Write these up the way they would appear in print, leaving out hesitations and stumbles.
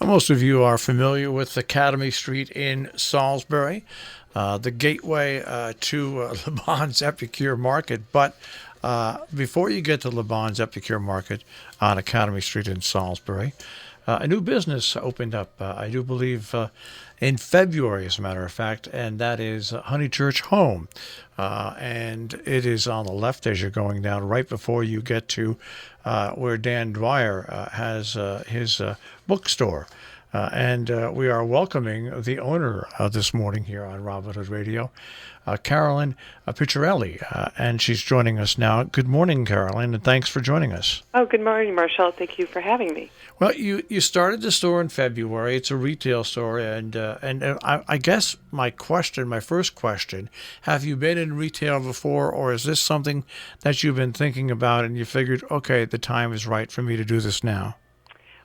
Most of you are familiar with Academy Street in Salisbury, the gateway to Le Bon's Epicure Market. But before you get to Le Bon's Epicure Market on Academy Street in Salisbury, a new business opened up, I do believe, in February, as a matter of fact, and that is Honeychurch Home. And it is on the left as you're going down, right before you get to where Dan Dwyer has his bookstore. And we are welcoming the owner this morning here on Robin Hood Radio, Carolyn Piccerelli, and she's joining us now. Good morning, Carolyn, and thanks for joining us. Oh, good morning, Marshall. Thank you for having me. Well, you started the store in February. It's a retail store, and I guess my first question, have you been in retail before, or is this something that you've been thinking about and you figured, okay, the time is right for me to do this now?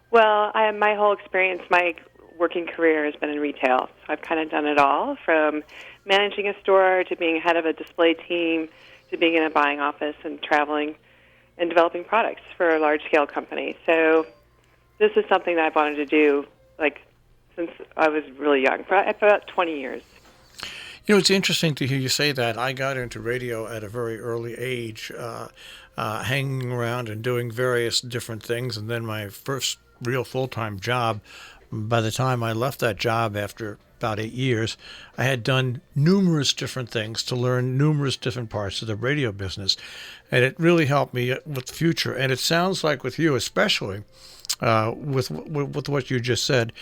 Well, my whole experience, my working career has been in retail. So I've kind of done it all, from managing a store to being head of a display team to being in a buying office and traveling and developing products for a large-scale company. So this is something that I've wanted to do, since I was really young, for about 20 years. You know, it's interesting to hear you say that. I got into radio at a very early age, hanging around and doing various different things, and then my first real full-time job, by the time I left that job after about 8 years, I had done numerous different things to learn numerous different parts of the radio business, and it really helped me with the future. And it sounds like with you especially, with what you just said,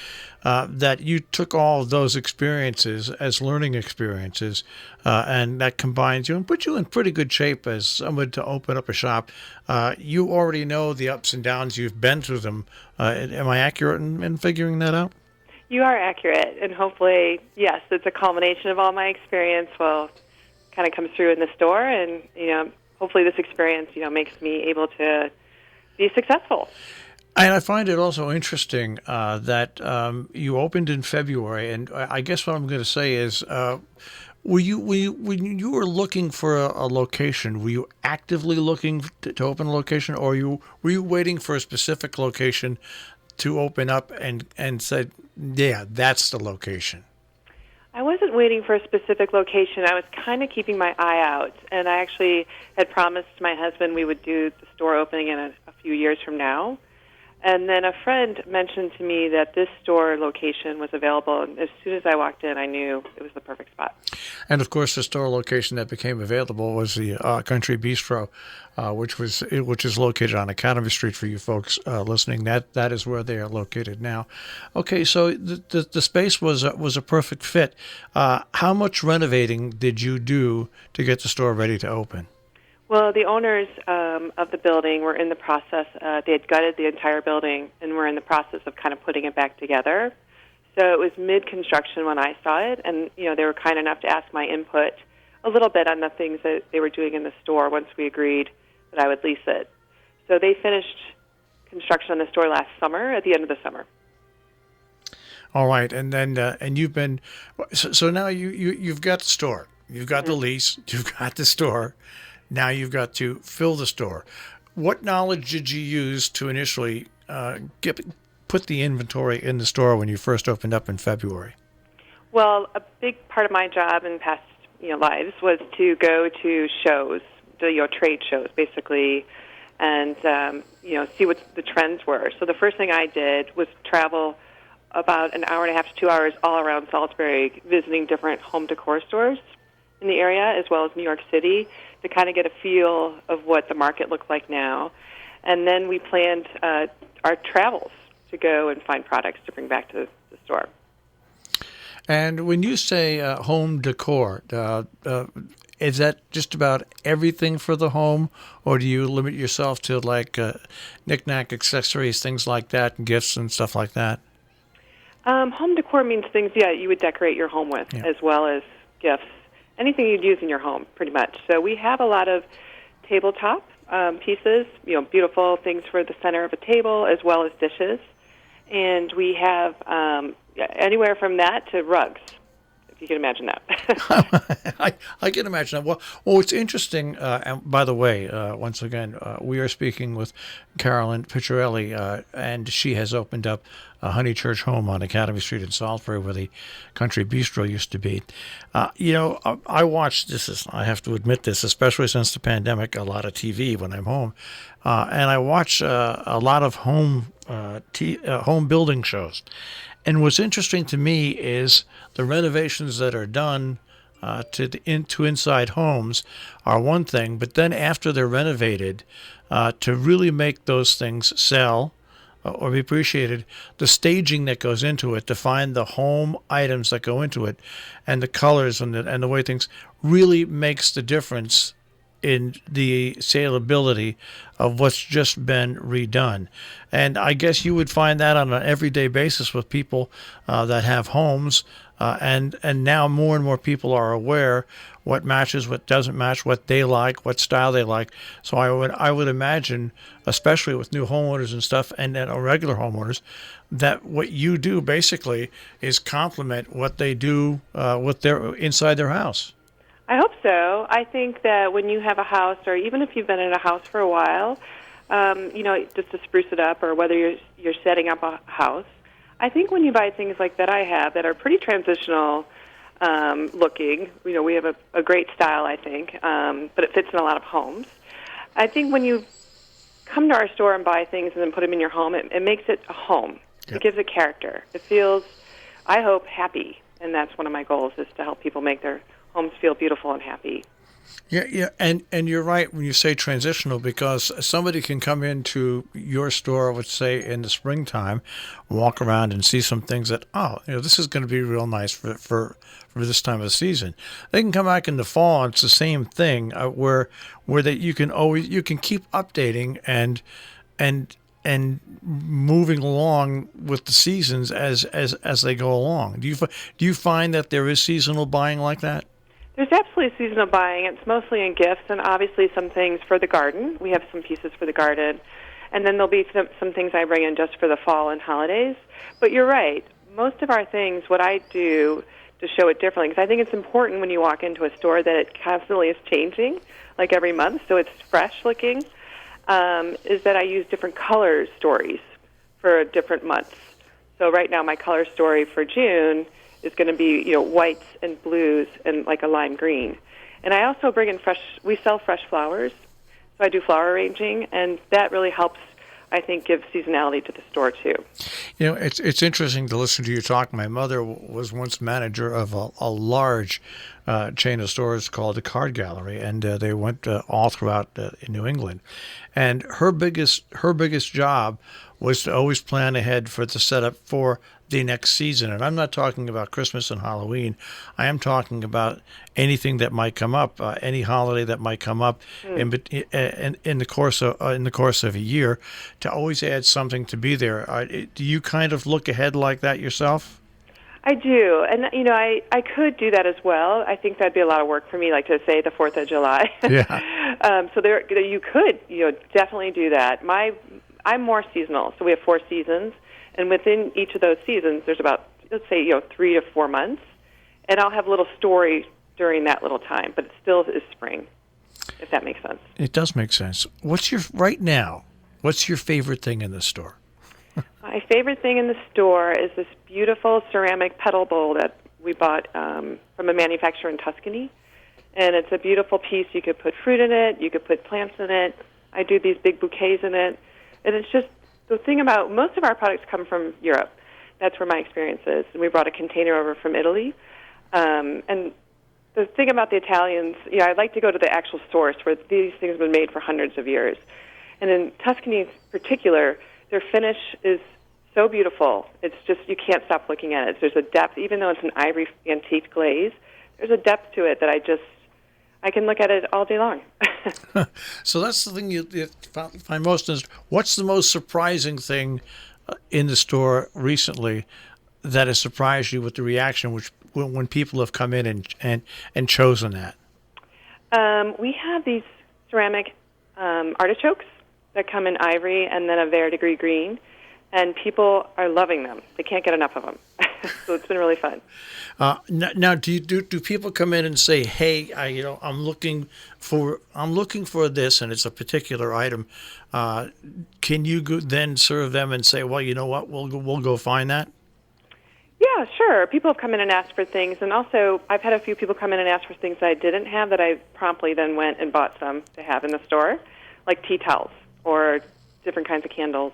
that you took all of those experiences as learning experiences, and that combines you and put you in pretty good shape as someone to open up a shop. You already know the ups and downs. You've been through them. Am I accurate in figuring that out? You are accurate, and hopefully, yes, it's a culmination of all my experience will kind of come through in the store, and hopefully this experience makes me able to be successful. And I find it also interesting that you opened in February, and I guess what I'm going to say is, when you were looking for a location, were you actively looking to open a location, or were you waiting for a specific location to open up and said, yeah, that's the location? I wasn't waiting for a specific location. I was kind of keeping my eye out, and I actually had promised my husband we would do the store opening in a few years from now. And then a friend mentioned to me that this store location was available, and as soon as I walked in, I knew it was the perfect spot. And, of course, the store location that became available was the Country Bistro, which is located on Academy Street for you folks listening. That is where they are located now. Okay, so the space was a perfect fit. How much renovating did you do to get the store ready to open? Well, the owners of the building were in the process. They had gutted the entire building and were in the process of kind of putting it back together. So it was mid-construction when I saw it, and they were kind enough to ask my input a little bit on the things that they were doing in the store once we agreed that I would lease it. So they finished construction on the store last summer, at the end of the summer. All right, and then and you've been so now you've got the store, you've got the lease, you've got the store. Now you've got to fill the store. What knowledge did you use to initially put the inventory in the store when you first opened up in February? Well, a big part of my job in past lives was to go to shows, trade shows basically, and see what the trends were. So the first thing I did was travel about an hour and a half to 2 hours all around Salisbury, visiting different home decor stores in the area, as well as New York City, to kind of get a feel of what the market looked like now. And then we planned our travels to go and find products to bring back to the store. And when you say home decor, is that just about everything for the home, or do you limit yourself to knick-knack accessories, things like that, and gifts and stuff like that? Home decor means things, you would decorate your home with, as well as gifts. Anything you'd use in your home, pretty much. So we have a lot of tabletop pieces, beautiful things for the center of a table, as well as dishes. And we have anywhere from that to rugs. If you can imagine that. I can imagine that. Well, it's interesting. And by the way, once again, we are speaking with Carolyn Piccerelli, and she has opened up a Honeychurch Home on Academy Street in Salisbury, where the Country Bistro used to be. I watch this. I have to admit this, especially since the pandemic, a lot of TV when I'm home, and I watch a lot of home building shows. And what's interesting to me is the renovations that are done to inside homes are one thing, but then after they're renovated, to really make those things sell or be appreciated, the staging that goes into it, to find the home items that go into it, and the colors and the way things really makes the difference in the saleability of what's just been redone. And I guess you would find that on an everyday basis with people that have homes, and now more and more people are aware what matches, what doesn't match, what they like, what style they like. So I would imagine, especially with new homeowners and stuff, and then regular homeowners, that what you do basically is complement what they do with their inside their house. I hope so. I think that when you have a house, or even if you've been in a house for a while, just to spruce it up, or whether you're setting up a house, I think when you buy things like that I have that are pretty transitional looking, we have a great style, I think, but it fits in a lot of homes. I think when you come to our store and buy things and then put them in your home, it makes it a home. Yep. It gives it character. It feels, I hope, happy, and that's one of my goals, is to help people make their homes feel beautiful and happy. Yeah, and you're right when you say transitional, because somebody can come into your store, let's say in the springtime, walk around and see some things that, this is going to be real nice for this time of the season. They can come back in the fall and it's the same thing, where that you can keep updating and moving along with the seasons as they go along. Do you find that there is seasonal buying like that? There's absolutely seasonal buying. It's mostly in gifts, and obviously some things for the garden. We have some pieces for the garden. And then there'll be some things I bring in just for the fall and holidays. But you're right. Most of our things, what I do to show it differently, because I think it's important when you walk into a store that it constantly is changing, like every month, so it's fresh looking, is that I use different color stories for different months. So right now my color story for June is going to be, whites and blues and like a lime green. And I also bring in we sell fresh flowers, so I do flower arranging, and that really helps, I think, give seasonality to the store too. It's interesting to listen to you talk. My mother was once manager of a large chain of stores called the Card Gallery, and they went all throughout in New England. And her biggest job was to always plan ahead for the setup for the next season. And I'm not talking about Christmas and Halloween. I am talking about anything that might come up, any holiday that might come up in the course of a year, to always add something to be there. Do you kind of look ahead like that yourself? I do, and I could do that as well. I think that'd be a lot of work for me, like to say the 4th of July. Yeah. So you could, definitely do that. I'm more seasonal, so we have 4 seasons, and within each of those seasons, there's about, let's say, 3 to 4 months, and I'll have a little story during that little time, but it still is spring, if that makes sense. It does make sense. What's your favorite thing in the store? My favorite thing in the store is this beautiful ceramic petal bowl that we bought from a manufacturer in Tuscany. And it's a beautiful piece. You could put fruit in it. You could put plants in it. I do these big bouquets in it. And it's just the thing about most of our products come from Europe. That's where my experience is. And we brought a container over from Italy. And the thing about the Italians, I like to go to the actual source where these things have been made for hundreds of years. And in Tuscany in particular, their finish is so beautiful. It's just, you can't stop looking at it. There's a depth, even though it's an ivory antique glaze, there's a depth to it that I can look at it all day long. So that's the thing you find most interesting. What's the most surprising thing in the store recently that has surprised you with the reaction when people have come in and chosen that? We have these ceramic artichokes that come in ivory and then a verdigris green, and people are loving them. They can't get enough of them. So it's been really fun. Now, do people come in and say, "Hey, I'm looking for this, and it's a particular item"? Can you then serve them and say, "Well, you know what? We'll go find that." Yeah, sure. People have come in and asked for things, and also I've had a few people come in and ask for things that I didn't have that I promptly then went and bought some to have in the store, like tea towels or different kinds of candles.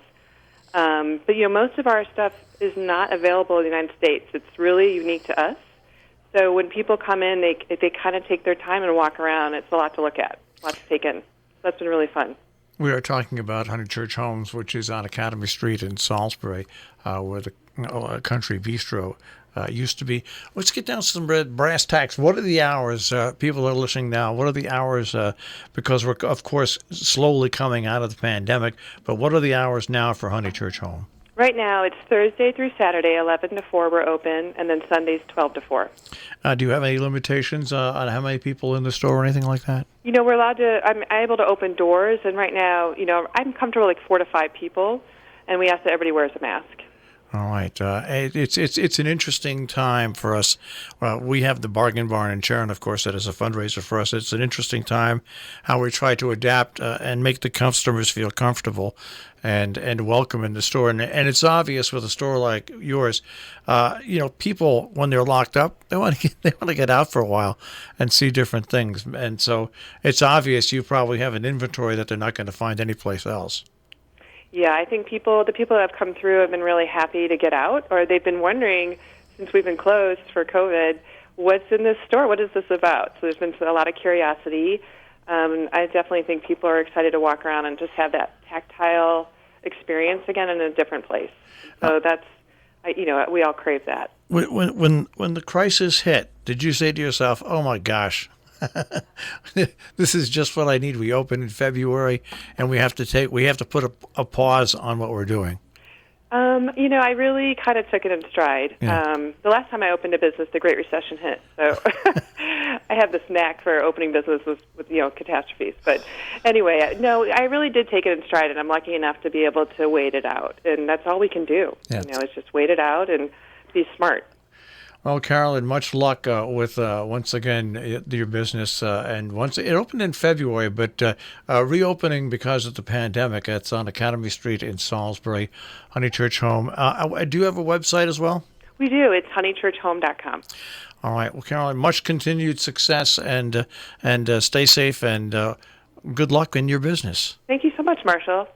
But most of our stuff is not available in the United States. It's really unique to us. So when people come in, they kind of take their time and walk around. It's a lot to look at, a lot to take in. So that's been really fun. We are talking about Honeychurch Homes, which is on Academy Street in Salisbury, where the Country Bistro used to be. Let's get down to some brass tacks. What are the hours? People are listening now. What are the hours? Because we're, of course, slowly coming out of the pandemic. But what are the hours now for Honeychurch Home? Right now, it's Thursday through Saturday, 11 to 4 we're open, and then Sundays, 12 to 4. Do you have any limitations on how many people in the store or anything like that? We're allowed to, I'm able to open doors, and right now, I'm comfortable like 4 to 5 people, and we ask that everybody wears a mask. All right. It's an interesting time for us. We have the Bargain Barn in Sharon, of course, that is a fundraiser for us. It's an interesting time how we try to adapt and make the customers feel comfortable and welcome in the store. And it's obvious with a store like yours, people, when they're locked up, they want to get out for a while and see different things. And so it's obvious you probably have an inventory that they're not going to find anyplace else. Yeah, I think the people that have come through have been really happy to get out, or they've been wondering, since we've been closed for COVID, what's in this store? What is this about? So there's been a lot of curiosity. I definitely think people are excited to walk around and just have that tactile experience again in a different place. So we all crave that. When the crisis hit, did you say to yourself, "Oh my gosh, this is just what I need"? We open in February, and we have to put a pause on what we're doing. I really kind of took it in stride. Yeah. The last time I opened a business, the Great Recession hit. So I have this knack for opening businesses with catastrophes. But anyway, no, I really did take it in stride, and I'm lucky enough to be able to wait it out. And that's all we can do. Yeah. It's just wait it out and be smart. Well, Carolyn, much luck with once again your business. And once it opened in February, but reopening because of the pandemic. It's on Academy Street in Salisbury, Honeychurch Home. Do you have a website as well? We do. It's honeychurchhome.com. All right. Well, Carolyn, much continued success and stay safe and good luck in your business. Thank you so much, Marshall.